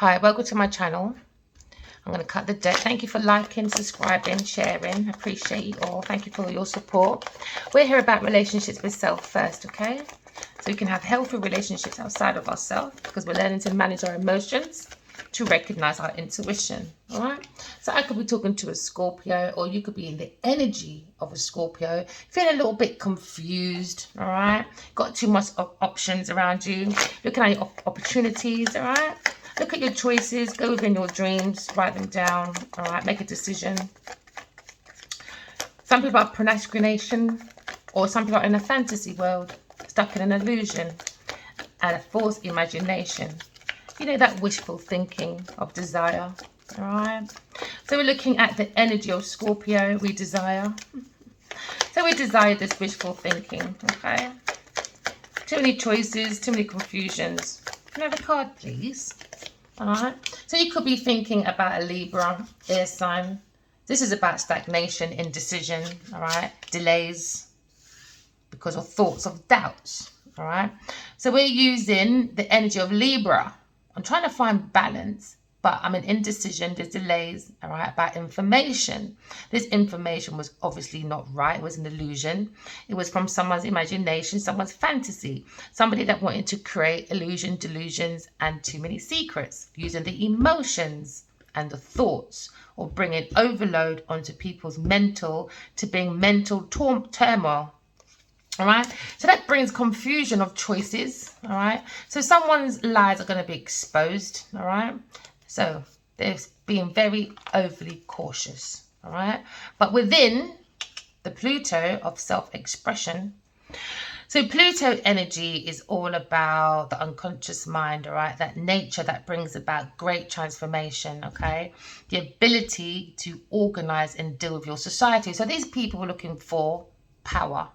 Hi, welcome to my channel. I'm going to cut the deck. Thank you for liking, subscribing, sharing. I appreciate you all. Thank you for your support. We're here about relationships with self first, okay? So we can have healthy relationships outside of ourselves because we're learning to manage our emotions, to recognize our intuition, all right? So I could be talking to a Scorpio, or you could be in the energy of a Scorpio, feeling a little bit confused, all right? Got too much options around you, looking at your opportunities, all right? Look at your choices, go within your dreams, write them down, all right? Make a decision. Some people are procrastination, or some people are in a fantasy world, stuck in an illusion and a false imagination. You know, that wishful thinking of desire, all right? So we're looking at the energy of Scorpio, we desire. So we desire this wishful thinking, okay? Too many choices, too many confusions. Can I have a card, please? All right. So you could be thinking about a Libra, air sign. This is about stagnation, indecision, all right? Delays because of thoughts of doubts, all right? So we're using the energy of Libra. I'm trying to find balance, but I'm in indecision, there's delays, all right, about information. This information was obviously not right. It was an illusion. It was from someone's imagination, someone's fantasy, somebody that wanted to create illusion, delusions, and too many secrets, using the emotions and the thoughts, or bringing overload onto people's mental, to bring mental turmoil. All right, so that brings confusion of choices. All right, so someone's lies are going to be exposed. All right, so they're being very overly cautious. All right, but within the Pluto of self-expression, so Pluto energy is all about the unconscious mind. All right, that nature that brings about great transformation. Okay, the ability to organize and deal with your society. So these people are looking for power.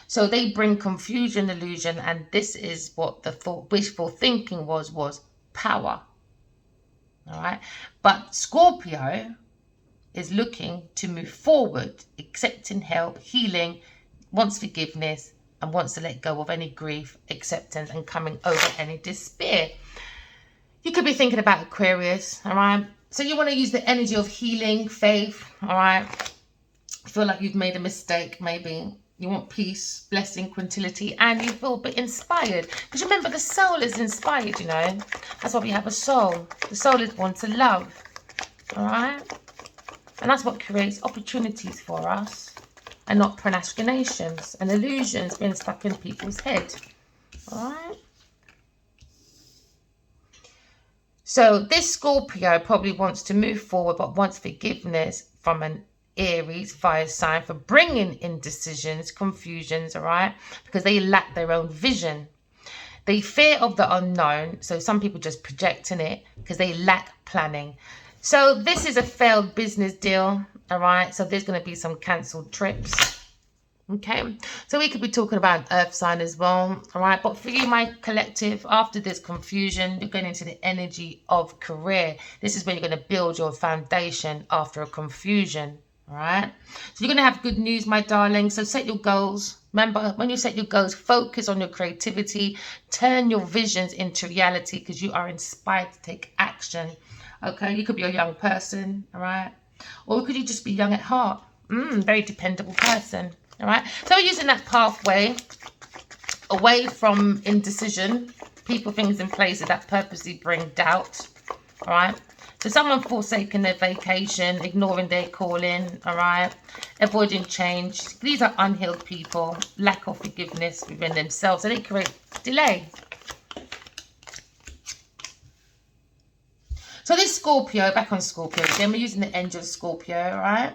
So they bring confusion, illusion, and this is what the wishful thinking was power. All right. But Scorpio is looking to move forward, accepting help, healing, wants forgiveness, and wants to let go of any grief, acceptance, and coming over any despair. You could be thinking about Aquarius, all right? So you want to use the energy of healing, faith, all right? You feel like you've made a mistake, maybe. You want peace, blessing, tranquility, and you feel a bit inspired. Because remember, the soul is inspired, you know. That's why we have a soul. The soul is born to love, all right? And that's what creates opportunities for us, and not procrastinations and illusions being stuck in people's head, all right? So this Scorpio probably wants to move forward, but wants forgiveness from an Aries fire sign for bringing indecisions, confusions, all right? Because they lack their own vision. They fear of the unknown. So some people just projecting it because they lack planning. So this is a failed business deal, all right? So there's going to be some cancelled trips. Okay, so we could be talking about an earth sign as well, all right? But for you, my collective, after this confusion, you're going into the energy of career. This is where you're going to build your foundation after a confusion, all right? So you're going to have good news, my darling. So set your goals. Remember, when you set your goals, focus on your creativity. Turn your visions into reality because you are inspired to take action, okay? You could be a young person, all right? Or could you just be young at heart? Very dependable person. All right, so we're using that pathway away from indecision, people, things, and places that purposely bring doubt. All right, so someone forsaking their vacation, ignoring their calling, all right, avoiding change. These are unhealed people, lack of forgiveness within themselves, so they create delay. So this Scorpio, back on Scorpio again, we're using the energy of Scorpio, all right?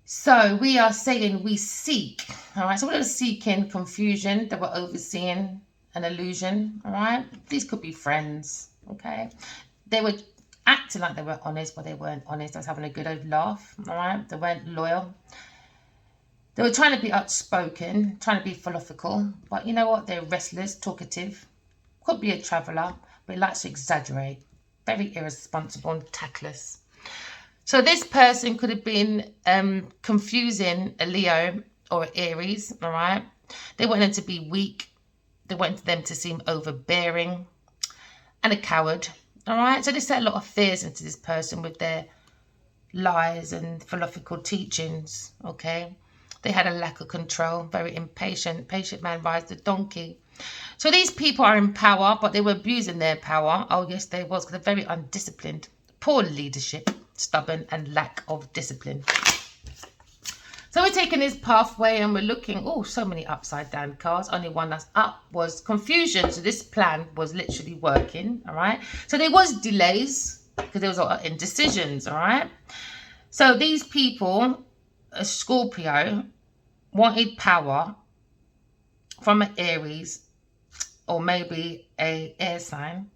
So we are saying we seek, all right? So we're seeking confusion, that we're overseeing an illusion, all right? These could be friends, okay? They were acting like they were honest, but they weren't honest. They was having a good old laugh, all right? They weren't loyal. They were trying to be outspoken, trying to be philosophical, but you know what? They're restless, talkative. Could be a traveller, but he likes to exaggerate. Very irresponsible and tactless. So this person could have been confusing a Leo or an Aries, all right? They wanted to be weak. They wanted them to seem overbearing and a coward, All right. So they set a lot of fears into this person with their lies and philosophical teachings. Okay. They had a lack of control, very impatient. Patient man rides the donkey. So these people are in power, but they were abusing their power. Oh, yes, they was, because they're very undisciplined. Poor leadership, stubborn, and lack of discipline. So we're taking this pathway and we're looking, oh, so many upside down cards. Only one that's up was confusion. So this plan was literally working, all right? So there was delays because there was a lot of indecisions, all right? So these people, a Scorpio, wanted power from an Aries or maybe a air sign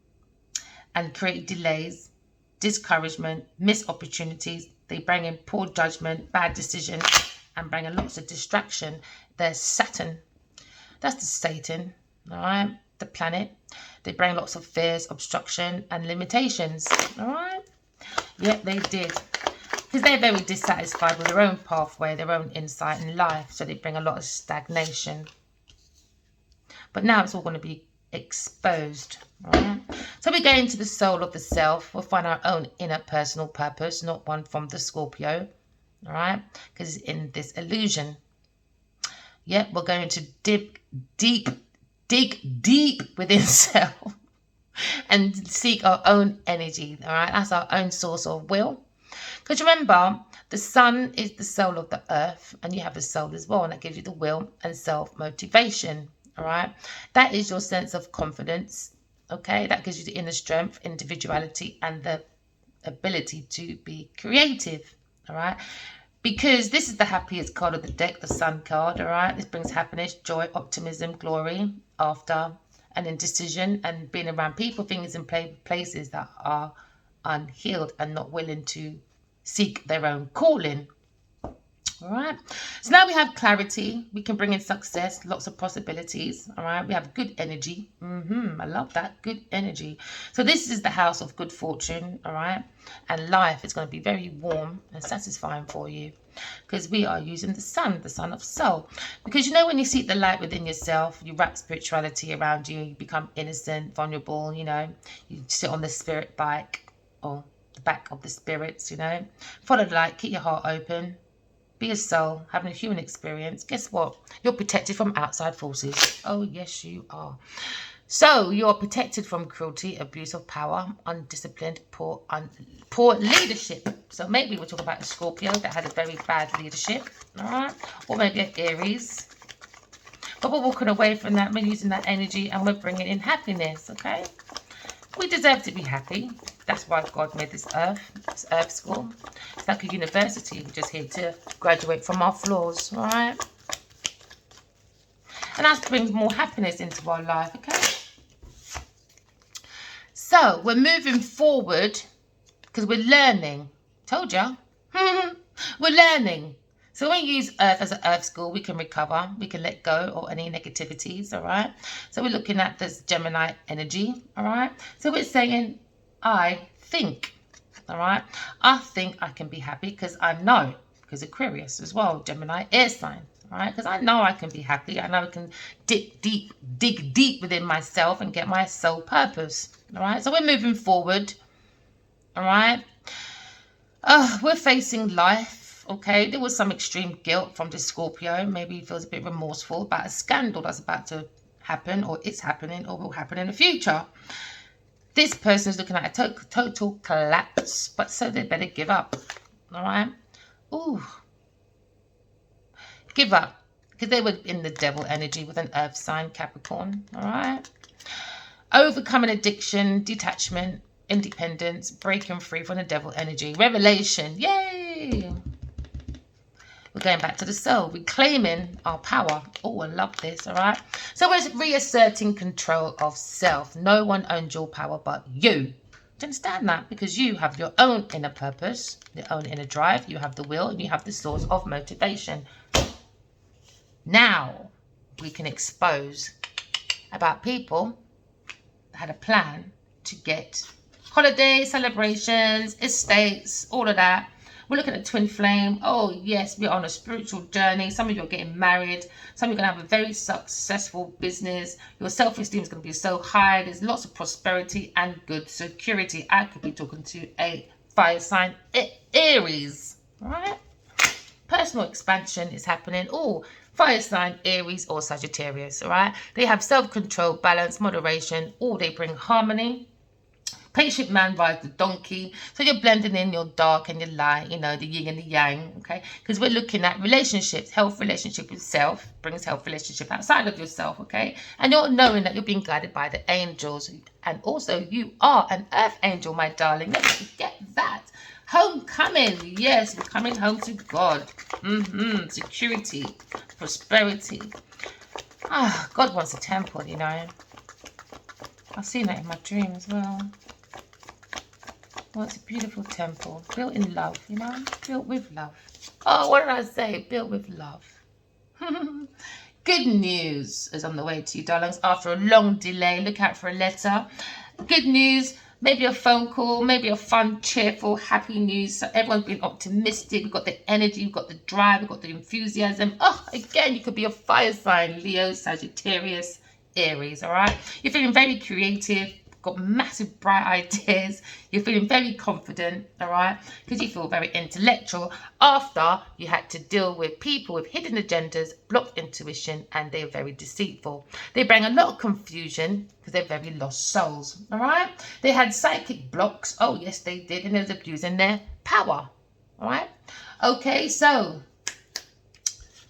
and create delays, discouragement, missed opportunities. They bring in poor judgment, bad decisions, and bring in lots of distraction. There's Saturn. That's the Satan, all right? The planet. They bring lots of fears, obstruction, and limitations, all right? Yep, they did. Because they're very dissatisfied with their own pathway, their own insight in life. So they bring a lot of stagnation. But now it's all going to be exposed. All right? So we go into the soul of the self. We'll find our own inner personal purpose, not one from the Scorpio. All right? Because it's in this illusion. Yep, we're going to dig deep within self and seek our own energy. All right? That's our own source of will. Because remember, the sun is the soul of the earth, and you have a soul as well, and that gives you the will and self-motivation. All right, that is your sense of confidence. Okay, that gives you the inner strength, individuality, and the ability to be creative. All right, because this is the happiest card of the deck, the Sun card. All right, this brings happiness, joy, optimism, glory after an indecision and being around people, things, and places that are unhealed and not willing to seek their own calling. All right, so now we have clarity. We can bring in success, lots of possibilities. All right, we have good energy. I love that, good energy. So this is the house of good fortune. All right, and life is going to be very warm and satisfying for you because we are using the sun of soul. Because you know, when you seek the light within yourself, you wrap spirituality around you, you become innocent, vulnerable. You know, you sit on the spirit bike or the back of the spirits. You know, follow the light, keep your heart open. Be a soul, having a human experience. Guess what? You're protected from outside forces. Oh, yes, you are. So you're protected from cruelty, abuse of power, undisciplined, poor leadership. So maybe we'll talk about a Scorpio that had a very bad leadership. All right? Or maybe an Aries. But we're walking away from that. We're using that energy and we're bringing in happiness, okay? We deserve to be happy. That's why God made this earth school. It's like a university. We're just here to graduate from our flaws, all right? And that brings more happiness into our life, okay? So we're moving forward because we're learning. Told ya. We're learning. So when we use Earth as an Earth school, we can recover. We can let go of any negativities, all right? So we're looking at this Gemini energy, all right? So we're saying, I think, all right? I think I can be happy because I know, because Aquarius as well, Gemini air sign, all right? Because I know I can be happy. I know I can dig deep within myself and get my soul purpose, all right? So we're moving forward, all right? We're facing life. Okay, there was some extreme guilt from the Scorpio. Maybe he feels a bit remorseful about a scandal that's about to happen, or it's happening, or will happen in the future. This person is looking at a total collapse, but so they better give up. All right? Ooh. Give up. Because they were in the devil energy with an earth sign, Capricorn. All right? Overcoming addiction, detachment, independence, breaking free from the devil energy. Revelation. Yay! We're going back to the soul, reclaiming our power. Oh, I love this, all right? So we're reasserting control of self. No one owns your power but you. Do you understand that? Because you have your own inner purpose, your own inner drive. You have the will and you have the source of motivation. Now we can expose about people that had a plan to get holidays, celebrations, estates, all of that, We're looking at twin flame. Oh, yes, we're on a spiritual journey. Some of you are getting married. Some of you are going to have a very successful business. Your self-esteem is going to be so high. There's lots of prosperity and good security. I could be talking to a fire sign, Aries. All right? Personal expansion is happening. Oh, fire sign, Aries or Sagittarius. All right? They have self-control, balance, moderation. Oh, they bring harmony. Patient man rides the donkey. So you're blending in your dark and your light, you know, the yin and the yang, okay? Because we're looking at relationships, health relationship with self, brings health relationship outside of yourself, okay? And you're knowing that you're being guided by the angels. And also you are an earth angel, my darling. Let's forget that. Homecoming. Yes, we're coming home to God. Security, prosperity. Ah, God wants a temple, you know. I've seen that in my dream as well. Well, it's a beautiful temple, built in love, you know, built with love. Oh, what did I say? Built with love. Good news is on the way to you, darlings. After a long delay, look out for a letter. Good news, maybe a phone call, maybe a fun, cheerful, happy news. So everyone's been optimistic. We've got the energy, we've got the drive, we've got the enthusiasm. Oh, again, you could be a fire sign, Leo, Sagittarius, Aries, all right? You're feeling very creative, got massive bright ideas. You're feeling very confident, all right? Because you feel very intellectual after you had to deal with people with hidden agendas, blocked intuition, and they're very deceitful. They bring a lot of confusion because they're very lost souls, all right? They had psychic blocks. Oh, yes, they did. And they was abusing their power, all right? Okay, so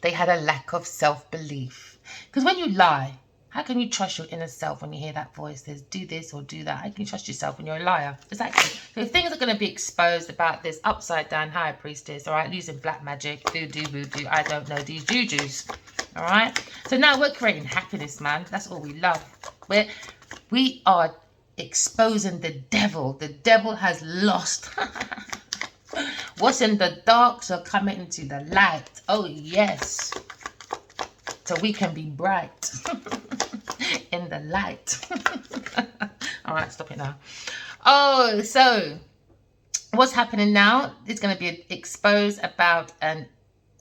they had a lack of self-belief. Because when you lie, how can you trust your inner self when you hear that voice says, do this or do that? How can you trust yourself when you're a liar? Exactly. So things are going to be exposed about this upside down high priestess, all right? Using black magic, voodoo, I don't know, these jujus, all right? So now we're creating happiness, man. That's all we love. We are exposing the devil. The devil has lost. What's in the dark shall come into the light. Oh, yes. So we can be bright in the light. All right, stop it now. Oh, so what's happening now is going to be exposed about an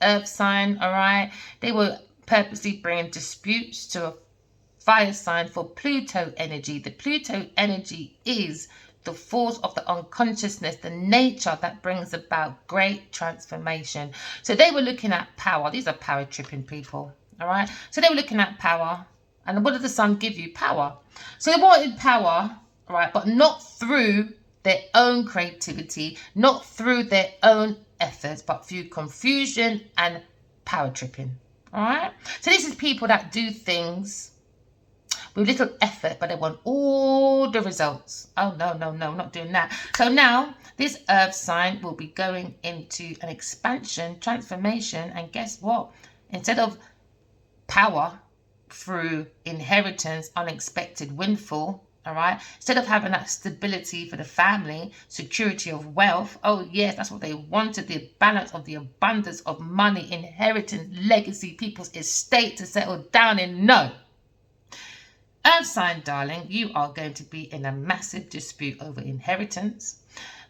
earth sign, all right? They were purposely bringing disputes to a fire sign for Pluto energy. The Pluto energy is the force of the unconsciousness, the nature that brings about great transformation. So they were looking at power. These are power tripping people. All right, so they were looking at power, and what did the sun give you? Power. So they wanted power, right, but not through their own creativity, not through their own efforts, but through confusion and power tripping. All right, so this is people that do things with little effort, but they want all the results. Oh, no, not doing that. So now this earth sign will be going into an expansion, transformation, and guess what? Instead of power through inheritance, unexpected windfall, all right, instead of having that stability for the family, security of wealth, oh yes, that's what they wanted, the balance of the abundance of money, inheritance, legacy, people's estate to settle down in. No, earth sign, darling, you are going to be in a massive dispute over inheritance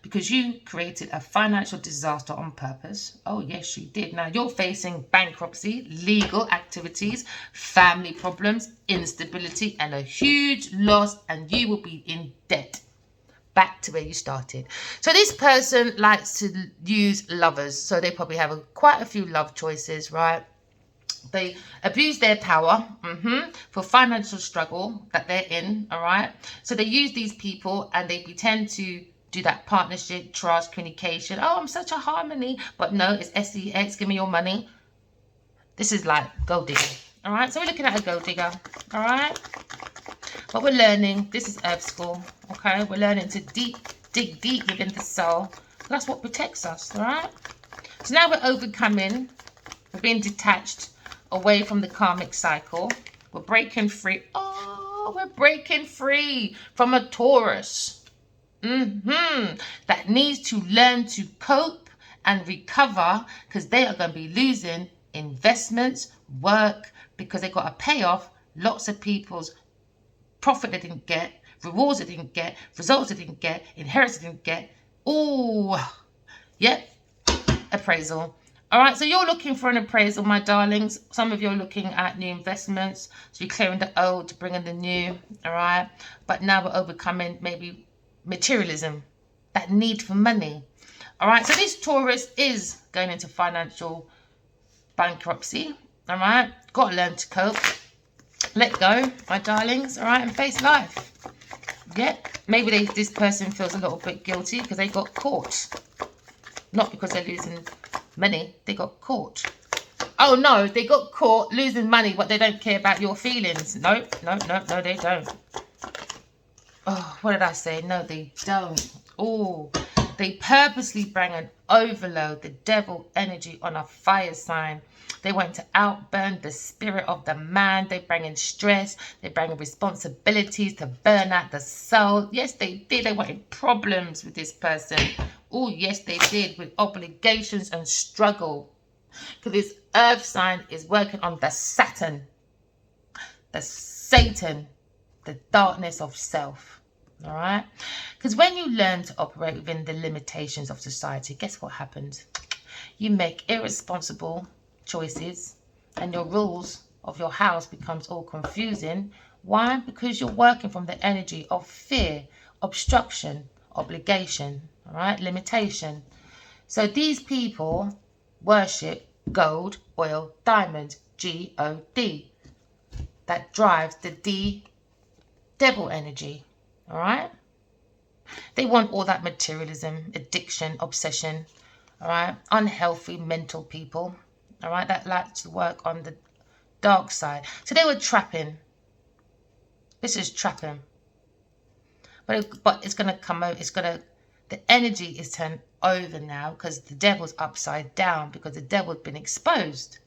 because you created a financial disaster on purpose. Oh, yes, you did. Now, you're facing bankruptcy, legal activities, family problems, instability, and a huge loss, and you will be in debt. Back to where you started. So this person likes to use lovers. So they probably have quite a few love choices, right? They abuse their power for financial struggle that they're in, all right? So they use these people and they pretend to do that partnership, trust, communication. Oh, I'm such a harmony. But no, it's SEX, give me your money. This is like gold digger, all right? So we're looking at a gold digger, all right? But we're learning. This is Earth School, okay? We're learning to dig deep within the soul. That's what protects us, all right? So now we're overcoming. We're being detached away from the karmic cycle. We're breaking free. Oh, we're breaking free from a Taurus. That needs to learn to cope and recover because they are going to be losing investments, work, because they got to pay off lots of people's profit they didn't get, rewards they didn't get, results they didn't get, inheritance they didn't get. Oh, yep. appraisal. All right, so you're looking for an appraisal, my darlings. Some of you are looking at new investments. So you're clearing the old to bring in the new. All right, but now we're overcoming maybe materialism, that need for money. All right, so this Taurus is going into financial bankruptcy. All right, got to learn to cope. Let go, my darlings. All right, and face life. Yeah, maybe this person feels a little bit guilty because they got caught. Not because they're losing money, they got caught. Oh no, they got caught losing money, but they don't care about your feelings. No, they don't. Oh, what did I say? No, they don't. Oh, they purposely bring an overload, the devil energy on a fire sign. They want to outburn the spirit of the man. They bring in stress. They bring in responsibilities to burn out the soul. Yes, they did. They wanted problems with this person. Oh, yes, they did, with obligations and struggle. Because this earth sign is working on the Saturn, the Satan, the darkness of self. All right? Because when you learn to operate within the limitations of society, guess what happens? You make irresponsible choices and your rules of your house becomes all confusing. Why? Because you're working from the energy of fear, obstruction, obligation, all right, limitation. So these people worship gold, oil, diamond, G-O-D. That drives the D, devil energy, all right? They want all that materialism, addiction, obsession, all right? Unhealthy mental people, all right, that like to work on the dark side. So they were trapping. This is trapping. But it's going to come out. The energy is turned over now because the devil's upside down because the devil's been exposed.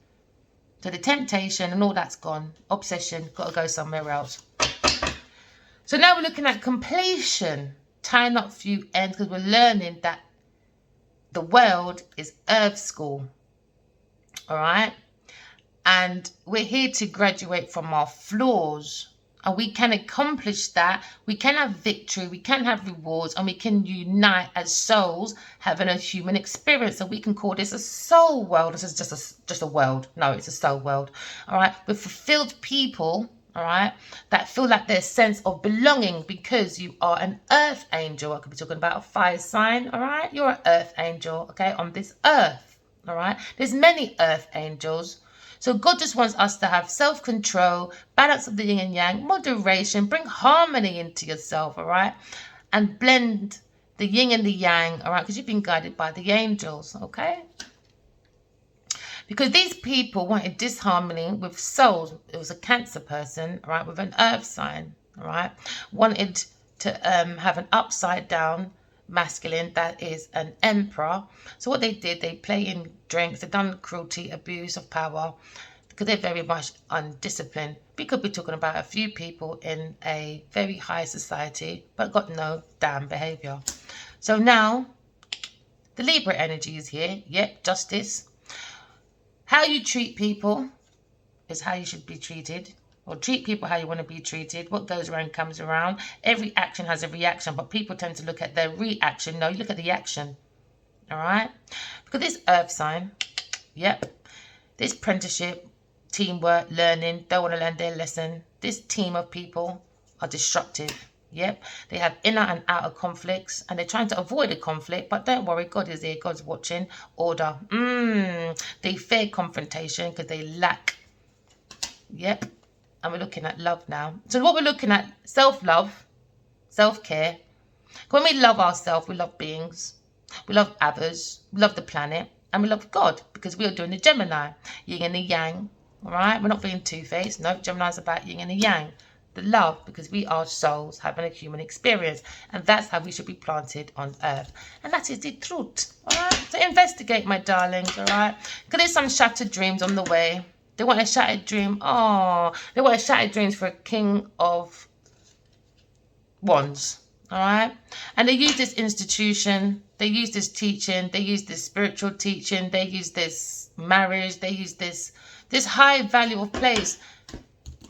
So the temptation and all that's gone. Obsession, got to go somewhere else. So now we're looking at completion. Tying up few ends because we're learning that the world is earth school. All right, and we're here to graduate from our flaws, and we can accomplish that. We can have victory, we can have rewards, and we can unite as souls having a human experience. And we can call this a soul world. This is just a world. No, it's a soul world. All right, with fulfilled people. All right, that feel like their sense of belonging because you are an earth angel. I could be talking about a fire sign. All right, you're an earth angel. Okay, on this earth. All right, there's many earth angels. So God just wants us to have self-control, balance of the yin and yang, moderation, bring harmony into yourself, all right? And blend the yin and the yang, all right? Because you've been guided by the angels, okay? Because these people wanted disharmony with souls. It was a Cancer person, all right, with an earth sign, all right? Wanted to have an upside down masculine that is an emperor. So what they did, they play in drinks, they've done cruelty, abuse of power because they're very much undisciplined. We could be talking about a few people in a very high society but got no damn behavior. So now the Libra energy is here. Yep, justice. How you treat people is how you should be treated. Or treat people how you want to be treated. What goes around comes around. Every action has a reaction, but people tend to look at their reaction. No, you look at the action. All right? Because this earth sign, yep, this apprenticeship, teamwork, learning, don't want to learn their lesson. This team of people are destructive. Yep, they have inner and outer conflicts, and they're trying to avoid a conflict, but don't worry, God is here, God's watching. Order. They fear confrontation because they lack. Yep. And we're looking at love now. So what we're looking at, self-love, self-care. When we love ourselves, we love beings. We love others. We love the planet. And we love God because we are doing the Gemini. Yin and the yang. All right? We're not being two-faced. No, Gemini's about yin and the yang. The love, because we are souls having a human experience. And that's how we should be planted on earth. And that is the truth. All right? So investigate, my darlings. All right? Because there's some shattered dreams on the way. They want a shattered dream. Oh, they want a shattered dreams for a King of Wands. All right. And they use this institution. They use this teaching. They use this spiritual teaching. They use this marriage. They use this high value of place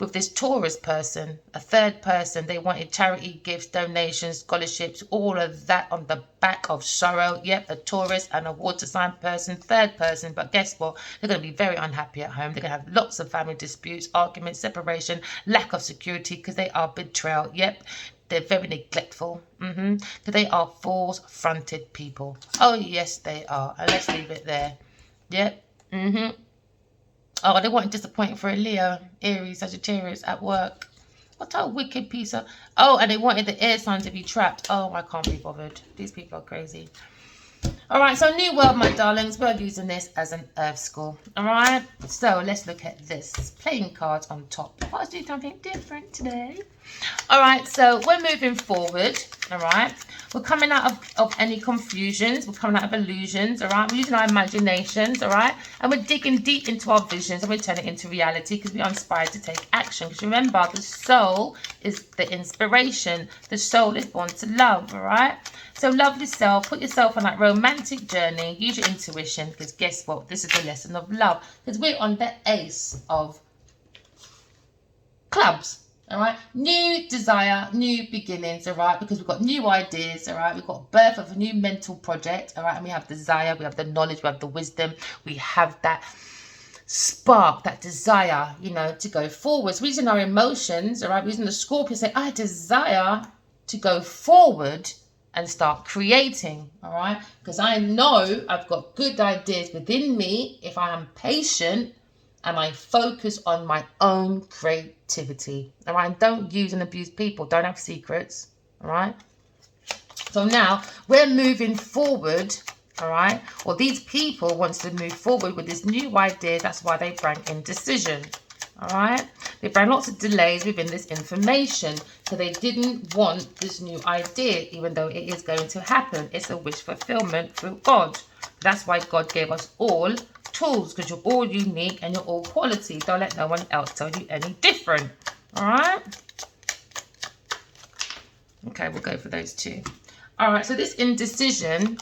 with this Taurus person, a third person. They wanted charity, gifts, donations, scholarships, all of that on the back of sorrow. Yep, a Taurus and a water sign person, third person. But guess what? They're going to be very unhappy at home. They're going to have lots of family disputes, arguments, separation, lack of security because they are betrayal. Yep, they're very neglectful. Because they are false-fronted people. Oh, yes, they are. And let's leave it there. Yep. Oh, they weren't disappointed for a Leo, Aries, Sagittarius at work. What a wicked piece of... Oh, and they wanted the air sign to be trapped. Oh, I can't be bothered. These people are crazy. All right, so new world, my darlings. We're using this as an earth score. All right, so let's look at this. Playing cards on top. Let's do something different today. All right, so we're moving forward. All right, we're coming out of any confusions. We're coming out of illusions. All right, we're using our imaginations. All right, and we're digging deep into our visions and we turn it into reality because we are inspired to take action. Because remember, the soul is the inspiration. The soul is born to love. All right, so love yourself. Put yourself on that romantic journey. Use your intuition because guess what? This is the lesson of love because we're on the ace of clubs. All right, new desire, new beginnings. All right, because we've got new ideas. All right, we've got birth of a new mental project. All right, and we have desire, we have the knowledge, we have the wisdom, we have that spark, that desire, you know, to go forwards. We're using our emotions. All right, we're using the Scorpio. Say, I desire to go forward and start creating. All right, because I know I've got good ideas within me if I am patient and I focus on my own creativity. All right, don't use and abuse people. Don't have secrets. All right, so now we're moving forward. All right, well, these people wants to move forward with this new idea. That's why they bring indecision. All right, they bring lots of delays within this information. So they didn't want this new idea, even though it is going to happen. It's a wish fulfillment through God. That's why God gave us all tools, because you're all unique and you're all quality. Don't let no one else tell you any different. All right. Okay, we'll go for those two. All right, so this indecision,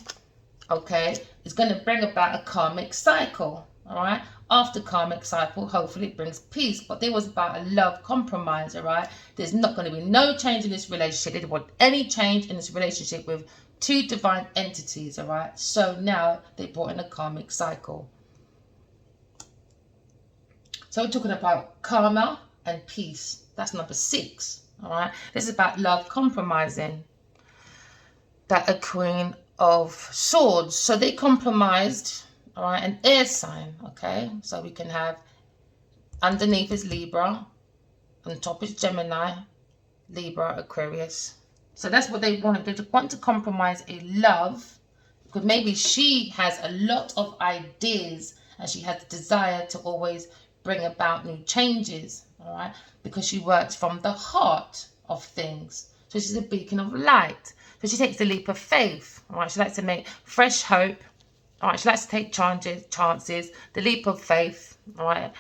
okay, is going to bring about a karmic cycle. All right, after karmic cycle, hopefully it brings peace. But there was about a love compromise. All right, there's not going to be no change in this relationship. They didn't want any change in this relationship with two divine entities. All right, so now they brought in a karmic cycle. So we're talking about karma and peace. That's number 6. All right, this is about love compromising. That a Queen of Swords. So they compromised. All right, an air sign. Okay, so we can have underneath is Libra, on top is Gemini, Libra, Aquarius. So that's what they wanted. They want to compromise a love because maybe she has a lot of ideas and she has the desire to always bring about new changes. All right, because she works from the heart of things. So she's a beacon of light. So she takes the leap of faith. All right, she likes to make fresh hope. All right, she likes to take chances, the leap of faith. All right,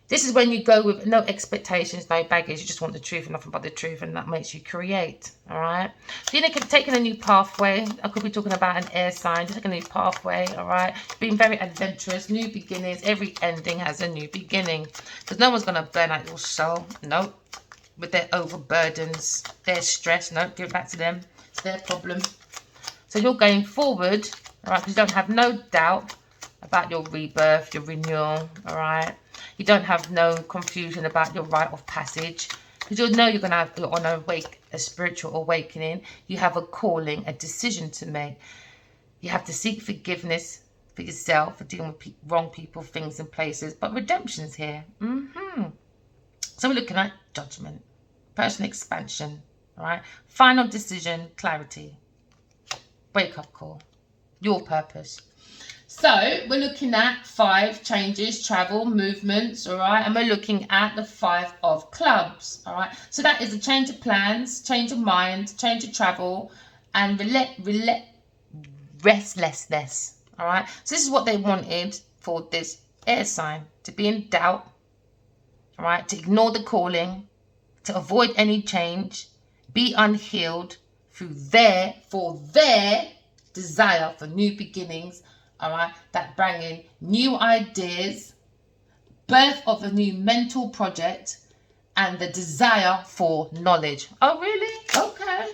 this is when you go with no expectations, no baggage. You just want the truth and nothing but the truth, and that makes you create. All right, so you're taking a new pathway. I could be talking about an air sign, just taking a new pathway. All right, being very adventurous, new beginnings. Every ending has a new beginning, because no one's gonna burn out your soul. Nope, with their overburdens, their stress. Nope, give it back to them. It's their problem. So you're going forward. All right, because you don't have no doubt about your rebirth, your renewal. All right, you don't have no confusion about your rite of passage, because you'll know you're on a spiritual awakening. You have a calling, a decision to make. You have to seek forgiveness for yourself for dealing with wrong people, things, and places. But redemption's here. So we're looking at judgment, personal expansion. All right, final decision, clarity, wake up call. Your purpose. So we're looking at 5 changes, travel, movements, all right, and we're looking at the 5 of clubs, all right. So that is a change of plans, change of mind, change of travel, and restlessness, all right. So this is what they wanted for this air sign, to be in doubt, all right, to ignore the calling, to avoid any change, be unhealed through their desire for new beginnings, all right, that bring in new ideas, birth of a new mental project, and the desire for knowledge. Oh, really? Okay.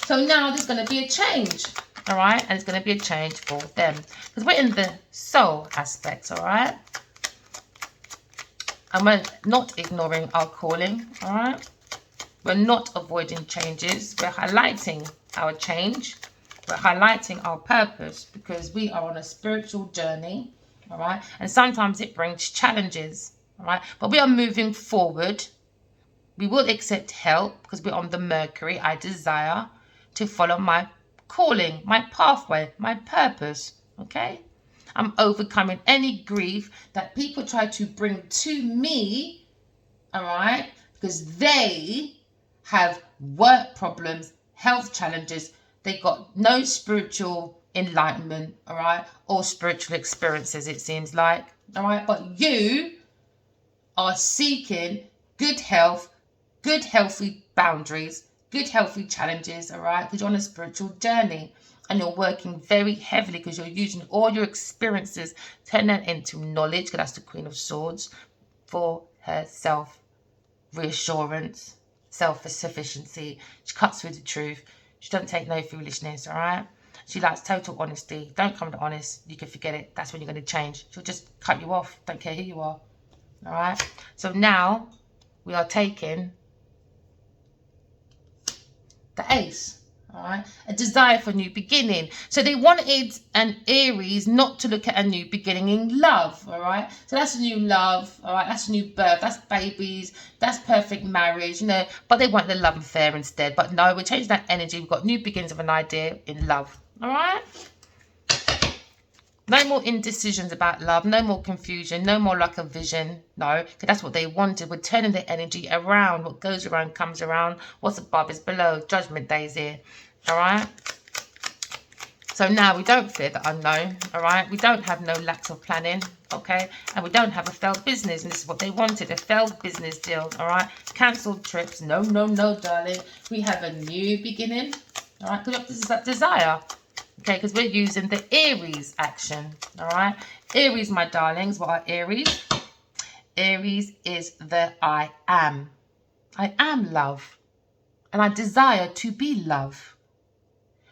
So now there's going to be a change, all right? And it's going to be a change for them. Because we're in the soul aspects, all right? And we're not ignoring our calling, all right? We're not avoiding changes. We're highlighting our change. We're highlighting our purpose because we are on a spiritual journey, all right? And sometimes it brings challenges, all right? But we are moving forward. We will accept help because we're on the Mercury. I desire to follow my calling, my pathway, my purpose, okay? I'm overcoming any grief that people try to bring to me, all right? Because they have work problems, health challenges. They got no spiritual enlightenment, all right? Or spiritual experiences, it seems like, all right? But you are seeking good health, good healthy boundaries, good healthy challenges, all right? Because you're on a spiritual journey and you're working very heavily because you're using all your experiences, turn that into knowledge, because that's the Queen of Swords, for her self-reassurance, self-sufficiency. She cuts through the truth. She doesn't take no foolishness, all right? She likes total honesty. Don't come to honest. You can forget it. That's when you're going to change. She'll just cut you off. Don't care who you are, all right? So now we are taking the Ace, all right? A desire for new beginning. So they wanted an Aries not to look at a new beginning in love, all right? So that's a new love, all right? That's a new birth. That's babies. That's perfect marriage, you know? But they want the love affair instead. But no, we're changing that energy. We've got new beginnings of an idea in love, all right? No more indecisions about love. No more confusion. No more lack of vision. No, because that's what they wanted. We're turning the energy around. What goes around comes around. What's above is below. Judgment Day is here. All right? So now we don't fear the unknown. All right? We don't have no lack of planning. Okay? And we don't have a failed business. And this is what they wanted. A failed business deal. All right? Cancelled trips. No, no, no, darling. We have a new beginning. All right? Because this is that desire. Okay, because we're using the Aries action, all right? Aries, my darlings, what are Aries? Aries is the I am. I am love. And I desire to be love.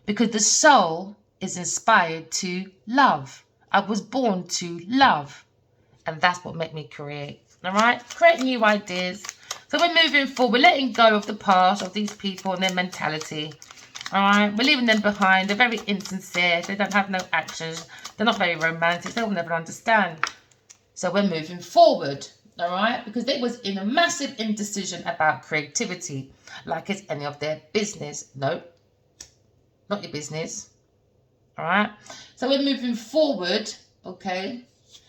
Because the soul is inspired to love. I was born to love. And that's what made me create, all right? Create new ideas. So we're moving forward. We're letting go of the past, of these people and their mentality. All right, we're leaving them behind. They're very insincere. They don't have no actions. They're not very romantic. They'll never understand. So we're moving forward, all right? Because they was in a massive indecision about creativity, like it's any of their business. No, not your business, all right? So we're moving forward, okay?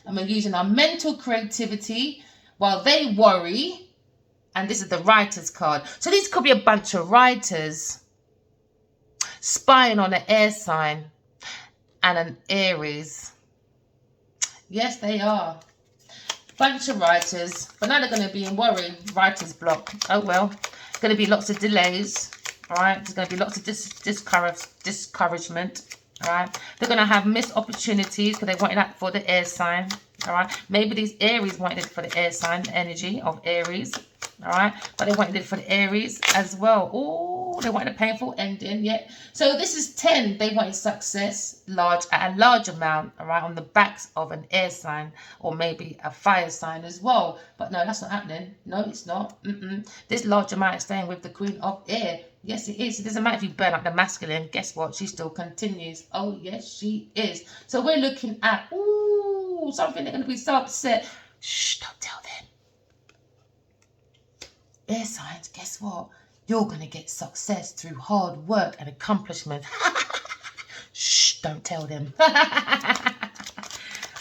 And we're using our mental creativity while they worry. And this is the writer's card. So these could be a bunch of writers spying on an air sign and an Aries. Yes, they are. Bunch of writers. But now they're going to be in worry. Writer's block. Oh, well. Going to be lots of delays. All right. There's going to be lots of discouragement. All right. They're going to have missed opportunities because they wanted that for the air sign. All right. Maybe these Aries wanted it for the air sign, the energy of Aries. All right. But they wanted it for the Aries as well. Oh, they wanted a painful ending. Yeah. So this is 10. They wanted success at a large amount. All right. On the backs of an air sign or maybe a fire sign as well. But no, that's not happening. No, it's not. This large amount is staying with the Queen of Air. Yes, it is. It doesn't matter if you burn up the masculine. Guess what? She still continues. Oh, yes, she is. So we're looking at, ooh, something they're going to be so upset. Shh, don't tell them. Air signs, guess what? You're going to get success through hard work and accomplishment. Shh, don't tell them.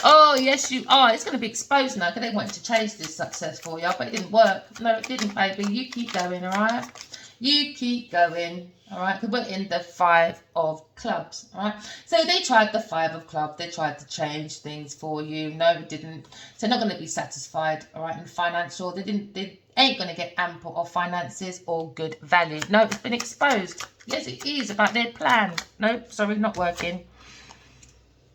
Oh, yes, you are. It's going to be exposed now because they wanted to change this success for you, but it didn't work. No, it didn't, baby. You keep going, all right? You keep going, all right? Because we're in the 5 of clubs, all right? So they tried the 5 of clubs. They tried to change things for you. No, it didn't. So they're not going to be satisfied, all right, in financial. They ain't going to get ample of finances or good value. No, it's been exposed. Yes, it is about their plan. No, sorry, not working.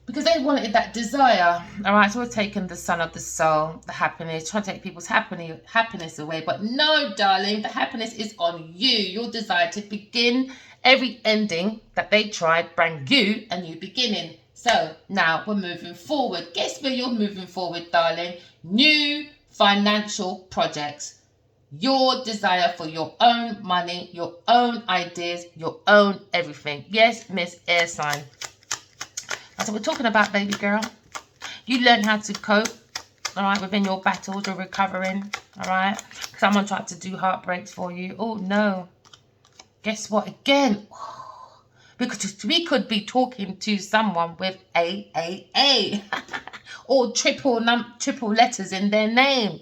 because they wanted that desire. All right, so we're taking the sun of the soul, the happiness, trying to take people's happiness away. But no, darling, the happiness is on you. Your desire to begin. Every ending that they tried bring you a new beginning. So now we're moving forward. Guess where you're moving forward, darling? New financial projects. Your desire for your own money, your own ideas, your own everything. Yes, Miss Air Sign. That's what we're talking about, baby girl. You learn how to cope, all right, within your battles. You're recovering, all right? Someone tried to do heartbreaks for you. Oh, no. Guess what? Again, because we could be talking to someone with AAA or triple letters in their name.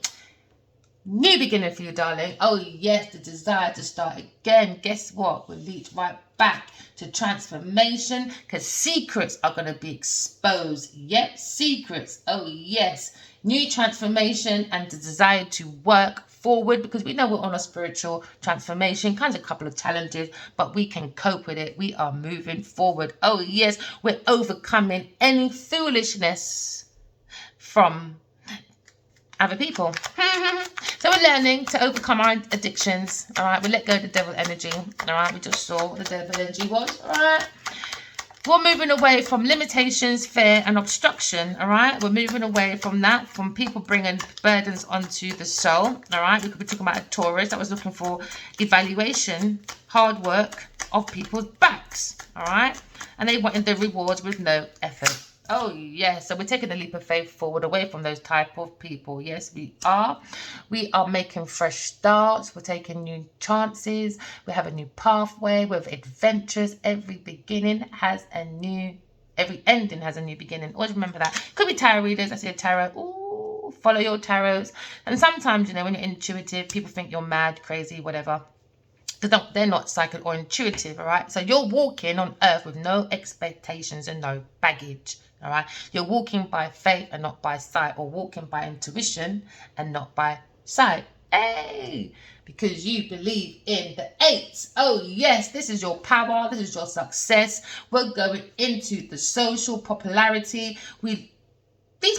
New beginning for you, darling. Oh, yes, the desire to start again. Guess what? We'll lead right back to transformation, because secrets are going to be exposed. Yep, secrets. Oh, yes. New transformation and the desire to work forward, because we know we're on a spiritual transformation. Comes a couple of challenges, but we can cope with it. We are moving forward. Oh, yes, we're overcoming any foolishness from other people. So we're learning to overcome our addictions. All right, we let go of the devil energy. All right, we just saw what the devil energy was. All right, we're moving away from limitations, fear, and obstruction. All right, we're moving away from that, from people bringing burdens onto the soul. All right, we could be talking about a Taurus that was looking for evaluation, hard work of people's backs. All right, and they wanted the rewards with no effort. Oh, yes. So we're taking a leap of faith forward away from those type of people. Yes, we are. We are making fresh starts. We're taking new chances. We have a new pathway. We're adventurous. Every beginning has a new, every ending has a new beginning. Always remember that. Could be tarot readers. I see a tarot. Ooh, follow your tarots. And sometimes, you know, when you're intuitive, people think you're mad, crazy, whatever. They're not psychic or intuitive, all right? So you're walking on earth with no expectations and no baggage. All right, you're walking by faith and not by sight, or walking by intuition and not by sight. Hey, because you believe in the eights. Oh, yes, this is your power. This is your success. We're going into the social popularity. These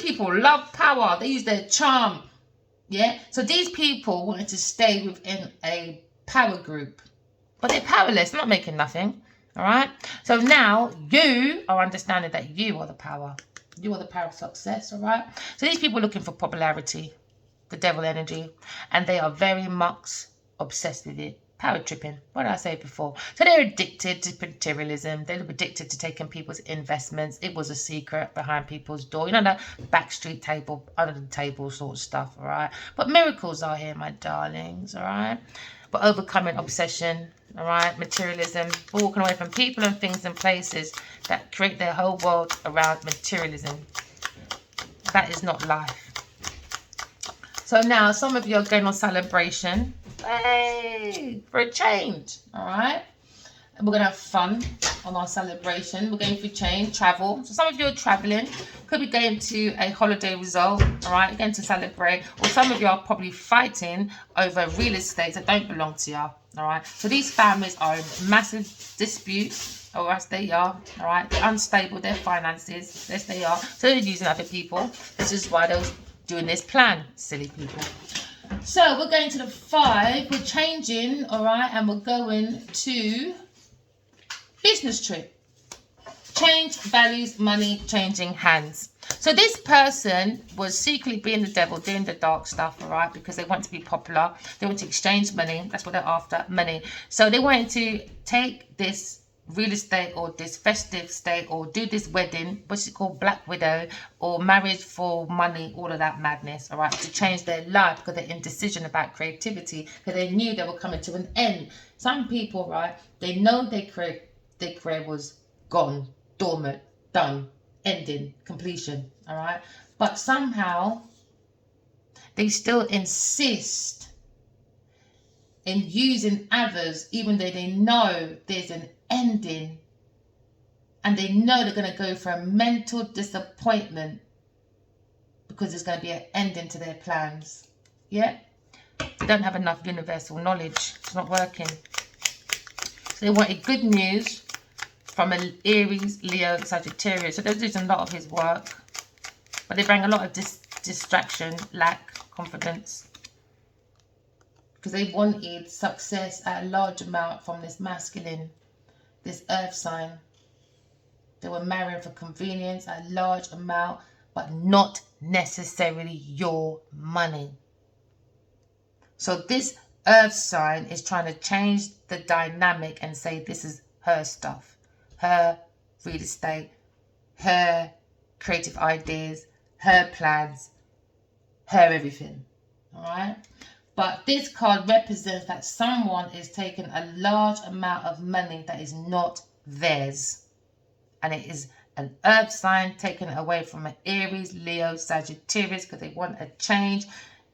people love power. They use their charm. Yeah, so these people wanted to stay within a power group, but they're powerless. They're not making nothing. All right, so now you are understanding that you are the power. You are the power of success. All right, so these people are looking for popularity, the devil energy, and they are very much obsessed with it. Power tripping. What did I say before? So they're addicted to materialism. They're addicted to taking people's investments. It was a secret behind people's door. You know, that backstreet table, under the table sort of stuff. All right, but miracles are here, my darlings. All right, but overcoming obsession. All right, materialism, walking away from people and things and places that create their whole world around materialism. That is not life. So now some of you are going on celebration, hey, for a change. All right, and we're going to have fun on our celebration. We're going through change, travel. So some of you are traveling, could be going to a holiday resort. All right, you're going to celebrate, or some of you are probably fighting over real estate that don't belong to you. All right, so these families are in massive disputes, or as they are. All right, they're unstable, their finances, yes they are. So they're using other people. This is why they're doing this plan, silly people. So we're going to the 5. We're changing, all right, and we're going to business trip. Change, values, money, changing hands. So this person was secretly being the devil, doing the dark stuff, all right, because they want to be popular. They want to exchange money. That's what they're after, money. So they wanted to take this real estate or this festive state or do this wedding, what's it called, Black Widow, or marriage for money, all of that madness, all right, to change their life because they're indecision about creativity, because they knew they were coming to an end. Some people, right, they know their career was gone, dormant, done, ending, completion, all right, but somehow they still insist in using others even though they know there's an ending, and they know they're going to go for a mental disappointment because there's going to be an ending to their plans. Yeah, they don't have enough universal knowledge. It's not working. So they wanted good news from an Aries, Leo, Sagittarius. So they're doing a lot of his work. But they bring a lot of distraction, lack, confidence. Because they wanted success at a large amount from this masculine, this earth sign. They were marrying for convenience at a large amount, but not necessarily your money. So this earth sign is trying to change the dynamic and say this is her stuff, her real estate, her creative ideas, her plans, her everything. All right. But this card represents that someone is taking a large amount of money that is not theirs. And it is an earth sign taken away from an Aries, Leo, Sagittarius, because they want a change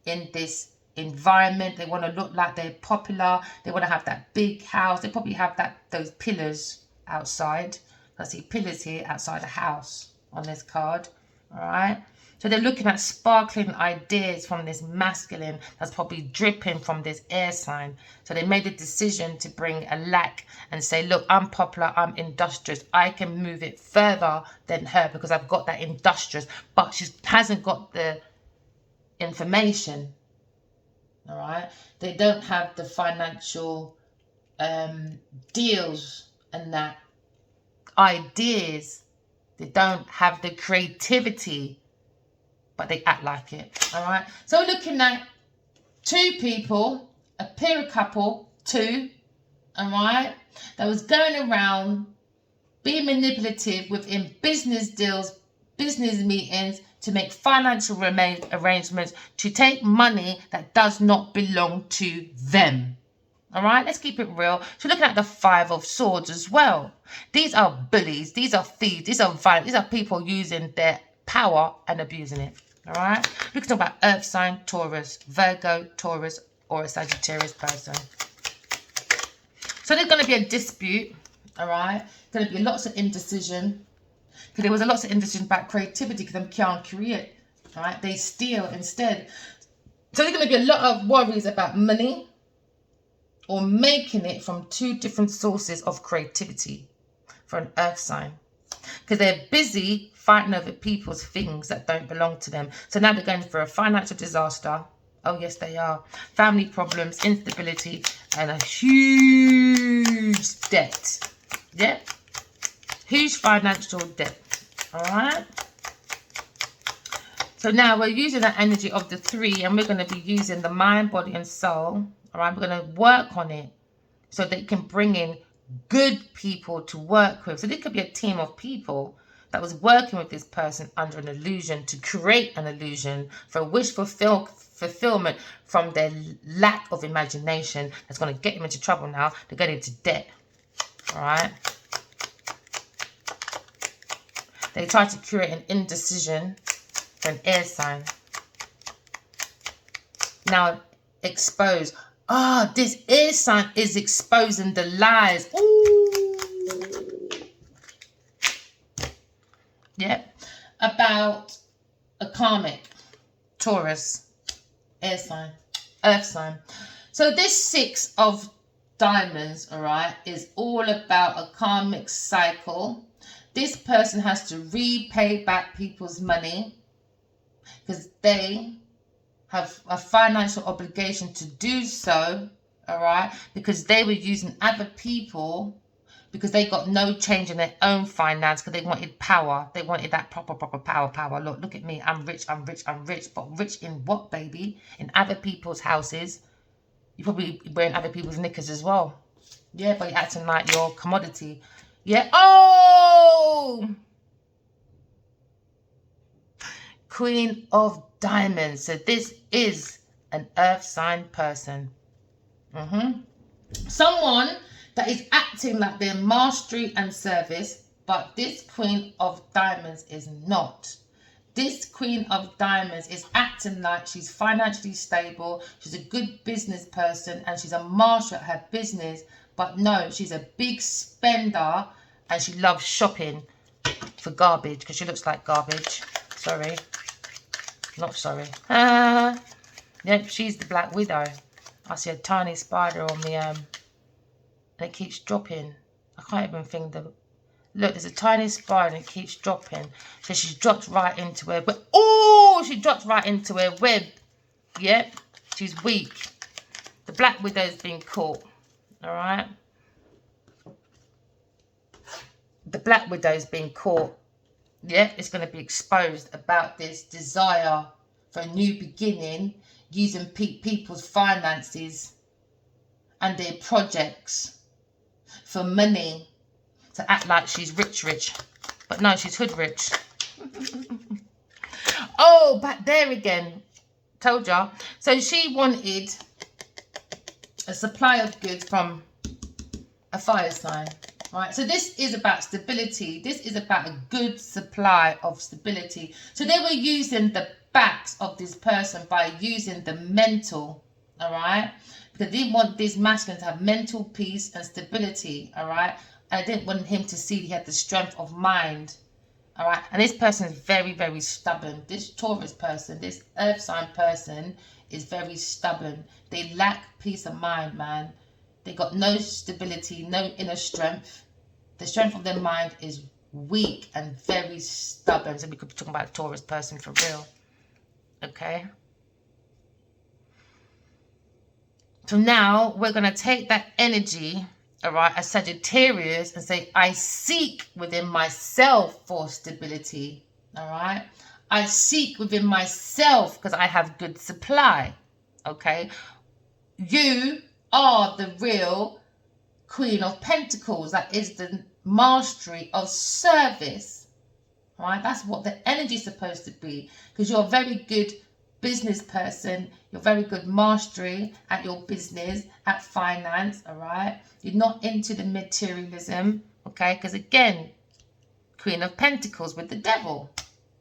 in this environment. They want to look like they're popular. They want to have that big house. They probably have those pillars outside. I see pillars here outside the house on this card. All right. So they're looking at sparkling ideas from this masculine that's probably dripping from this air sign. So they made a decision to bring a lack and say, look, I'm popular, I'm industrious. I can move it further than her because I've got that industrious, but she hasn't got the information. All right. They don't have the financial deals and that ideas. They don't have the creativity, but they act like it. All right. So we're looking at two people, a pair of couple, two, all right, that was going around being manipulative within business deals, business meetings, to make financial arrangements, to take money that does not belong to them. All right, let's keep it real. So looking at the Five of Swords as well. These are bullies. These are thieves. These are violent. These are people using their power and abusing it. All right. We can talk about earth sign, Taurus, Virgo, Taurus, or a Sagittarius person. So there's going to be a dispute. All right. Going to be lots of indecision. Because there was a lots of indecision about creativity because they can't create. All right. They steal instead. So there's going to be a lot of worries about money or making it from two different sources of creativity for an earth sign. Because they're busy fighting over people's things that don't belong to them. So now they're going for a financial disaster. Oh, yes, they are. Family problems, instability, and a huge debt. Yeah? Huge financial debt. All right? So now we're using that energy of the three, and we're going to be using the mind, body, and soul. All right? We're going to work on it so that it can bring in good people to work with. So this could be a team of people that was working with this person under an illusion to create an illusion for a wish fulfillment from their lack of imagination that's going to get them into trouble now. They're getting into debt. All right. They try to create an indecision for an air sign. Now expose. Ah, this air sign is exposing the lies. Ooh. Yep. About a karmic, Taurus, air sign, earth sign. So this Six of Diamonds, all right, is all about a karmic cycle. This person has to repay back people's money because they have a financial obligation to do so, all right, because they were using other people because they got no change in their own finance because they wanted power. They wanted that proper power. Look at me. I'm rich. But rich in what, baby? In other people's houses. You're probably wearing other people's knickers as well. Yeah, but you're acting like you're a commodity. Yeah. Oh! Queen of Diamonds. So this is an earth sign person. Someone that is acting like they're mastery and service, but this Queen of Diamonds is not. This Queen of Diamonds is acting like she's financially stable, she's a good business person, and she's a master at her business, but no, she's a big spender, and she loves shopping for garbage, because she looks like garbage. Sorry. Not sorry. Yep, she's the Black Widow. I see a tiny spider on me, and it keeps dropping. I can't even think look, there's a tiny spiral and it keeps dropping. So she's dropped right into her web. Oh, she dropped right into her web. Yep, she's weak. The Black Widow's been caught. All right. The Black Widow's been caught. Yeah, it's going to be exposed about this desire for a new beginning, using people's finances and their projects for money to act like she's rich. But no, she's hood rich. Oh, back there again. Told ya. So she wanted a supply of goods from a fire sign. Right, so this is about stability. This is about a good supply of stability. So they were using the backs of this person by using the mental, all right? Because they didn't want this masculine to have mental peace and stability, all right? And I didn't want him to see he had the strength of mind, all right? And this person is very, very stubborn. This Taurus person, this earth sign person is very stubborn. They lack peace of mind, man. They got no stability, no inner strength. The strength of their mind is weak and very stubborn. So we could be talking about a Taurus person for real. Okay. So now we're going to take that energy, all right, as Sagittarius and say, I seek within myself for stability. All right. I seek within myself because I have good supply. Okay. You are the real Queen of Pentacles. That is the mastery of service, right? That's what the energy is supposed to be, because you're a very good business person. You're very good mastery at your business, at finance, all right? You're not into the materialism, okay? Because again, Queen of Pentacles with the devil,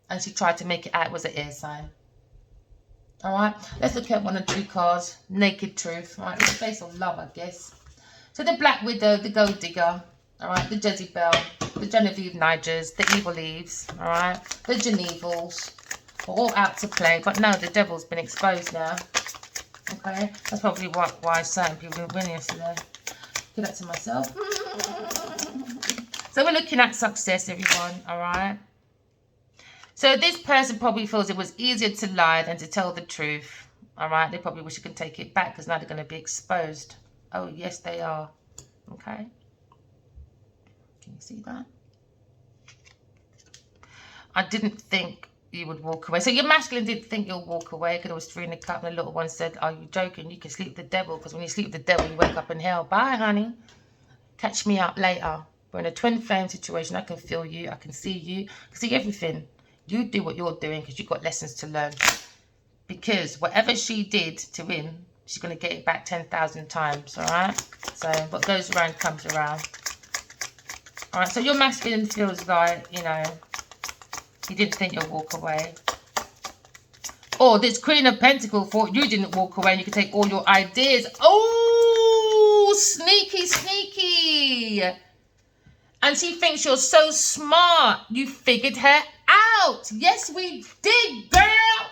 and she tried to make it out it was an air sign. All right, let's look at one or two cards. Naked Truth, all right? It's a face of love, I guess. So the Black Widow, the Gold Digger, all right, the Jezebel, the Genevieve Nigers, the Evil Eves, all right, the Genevals, are all out to play. But no, the devil's been exposed now. Okay, that's probably why certain people didn't win yesterday. Give that to myself. So we're looking at success, everyone, all right. So this person probably feels it was easier to lie than to tell the truth, all right. They probably wish you could take it back because now they're going to be exposed. Oh, yes, they are. Okay. Can you see that? I didn't think you would walk away. So your masculine didn't think you'll walk away because it was 3 in the cup and the little one said, are you joking? You can sleep with the devil because when you sleep with the devil, you wake up in hell. Bye, honey. Catch me up later. We're in a twin flame situation. I can feel you. I can see you. I can see everything. You do what you're doing because you've got lessons to learn. Because whatever she did to him, she's going to get it back 10,000 times, all right? So what goes around comes around. All right, so your masculine feels like, you know, he didn't think you'll walk away. Or this Queen of Pentacles thought you didn't walk away and you could take all your ideas. Oh, sneaky, sneaky. And she thinks you're so smart. You figured her out. Yes, we did, girl.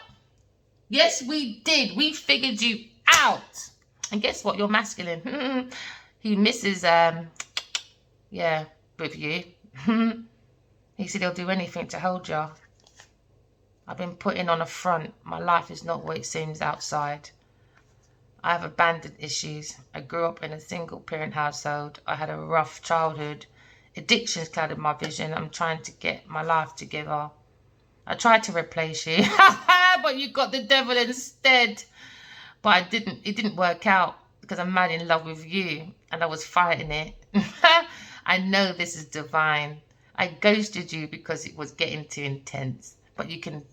Yes, we did. We figured you out. And guess what? You're masculine. He misses, yeah, with you. He said he'll do anything to hold you. I've been putting on a front. My life is not what it seems outside. I have abandoned issues. I grew up in a single parent household. I had a rough childhood. Addictions clouded my vision. I'm trying to get my life together. I tried to replace you. But you got the devil instead. But it didn't work out because I'm mad in love with you. And I was fighting it. I know this is divine. I ghosted you because it was getting too intense. But you can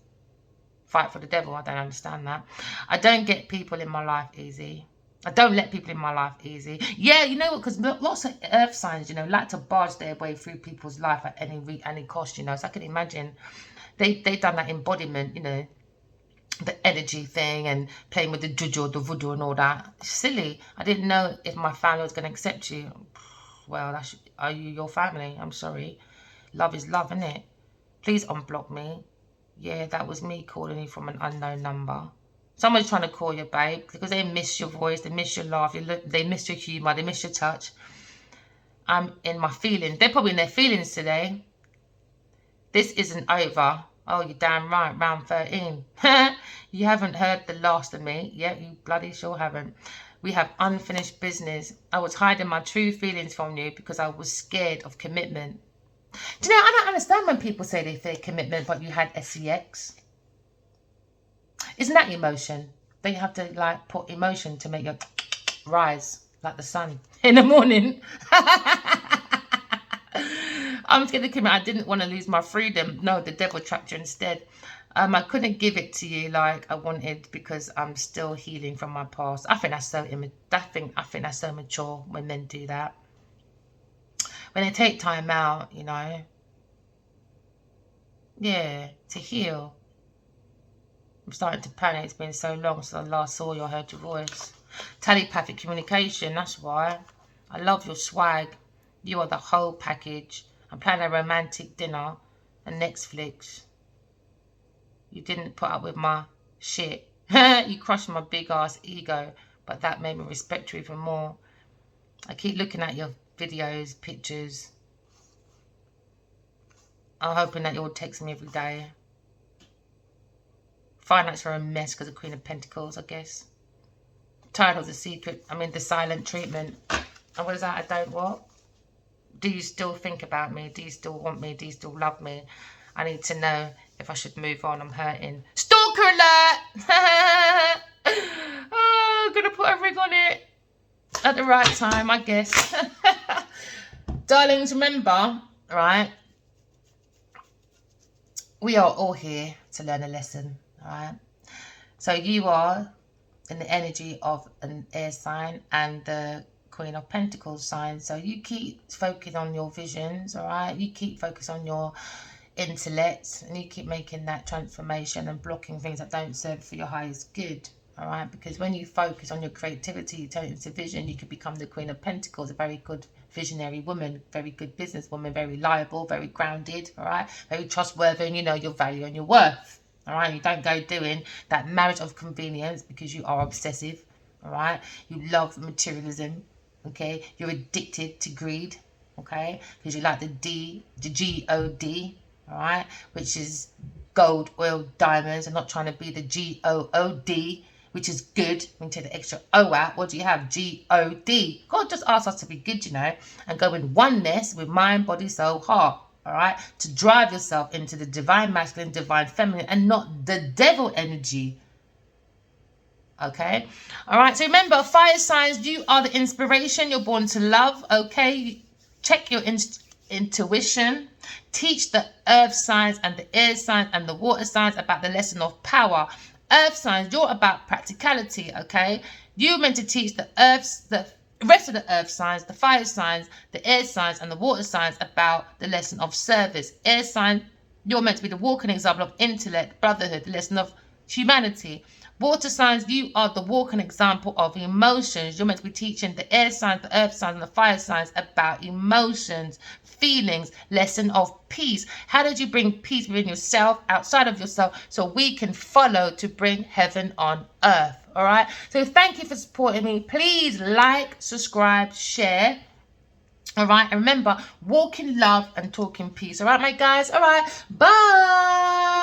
fight for the devil. I don't understand that. I don't get people in my life easy. I don't let people in my life easy. Yeah, you know what? Because lots of earth signs, you know, like to barge their way through people's life at any cost, you know. So I can imagine they done that embodiment, you know, the energy thing and playing with the juju, the voodoo and all that. Silly. I didn't know if my family was going to accept you. Well, are you your family? I'm sorry. Love is love, isn't it? Please unblock me. Yeah, that was me calling you from an unknown number. Someone's trying to call you, babe, because they miss your voice, they miss your laugh, they miss your humour, they miss your touch. I'm in my feelings. They're probably in their feelings today. This isn't over. Oh, you're damn right. Round 13. You haven't heard the last of me. Yeah, you bloody sure haven't. We have unfinished business. I was hiding my true feelings from you because I was scared of commitment. Do you know, I don't understand when people say they fear commitment, but you had sex. Isn't that emotion? Don't you have to like put emotion to make you rise like the sun in the morning? I'm scared to commit. I didn't want to lose my freedom. No, the devil trapped you instead. I couldn't give it to you like I wanted because I'm still healing from my past. I think that's so I think that's so mature when men do that. When they take time out, you know. Yeah, to heal. I'm starting to panic. It's been so long since I last saw you or heard your voice. Telepathic communication, that's why. I love your swag. You are the whole package. I'm planning a romantic dinner and Netflix. You didn't put up with my shit. You crushed my big ass ego, but that made me respect you even more. I keep looking at your videos, pictures. I'm hoping that you'll text me every day. Finance are a mess because of Queen of Pentacles, I guess. Tired of the secret. I mean, the silent treatment. And what is that? I don't what? Do you still think about me? Do you still want me? Do you still love me? I need to know if I should move on. I'm hurting. Stalker alert! Oh, I'm going to put everything on it at the right time, I guess. Darlings, remember, right? We are all here to learn a lesson, right? So you are in the energy of an air sign and the Queen of Pentacles sign. So you keep focusing on your visions, all right? You keep focusing on your intellect and you keep making that transformation and blocking things that don't serve for your highest good, all right? Because when you focus on your creativity, you turn it into vision, you could become the Queen of Pentacles, a very good visionary woman, very good businesswoman, very reliable, very grounded, all right? Very trustworthy, and you know your value and your worth, all right? You don't go doing that marriage of convenience because you are obsessive, all right? You love materialism, okay? You're addicted to greed, okay? Because you like the G-O-D, all right? Which is gold, oil, diamonds. I'm not trying to be the G-O-O-D, which is good. When you take the extra O out, what do you have? G-O-D. God just asks us to be good, you know, and go in oneness with mind, body, soul, heart. All right, to drive yourself into the divine masculine, divine feminine, and not the devil energy. Okay, all right. So remember, fire signs, you are the inspiration. You're born to love. Okay, check your intuition. Teach the earth signs and the air signs and the water signs about the lesson of power. Earth signs, you're about practicality, okay? You're meant to teach the rest of the earth signs, the fire signs, the air signs, and the water signs about the lesson of service. Air sign, you're meant to be the walking example of intellect, brotherhood, the lesson of humanity. Water signs, you are the walking example of emotions. You're meant to be teaching the air signs, the earth signs, and the fire signs about emotions, feelings, lesson of peace. How did you bring peace within yourself, outside of yourself, so we can follow to bring heaven on earth? All right. So thank you for supporting me. Please like, subscribe, share. All right. And remember, walk in love and talk in peace. All right, my guys. All right. Bye.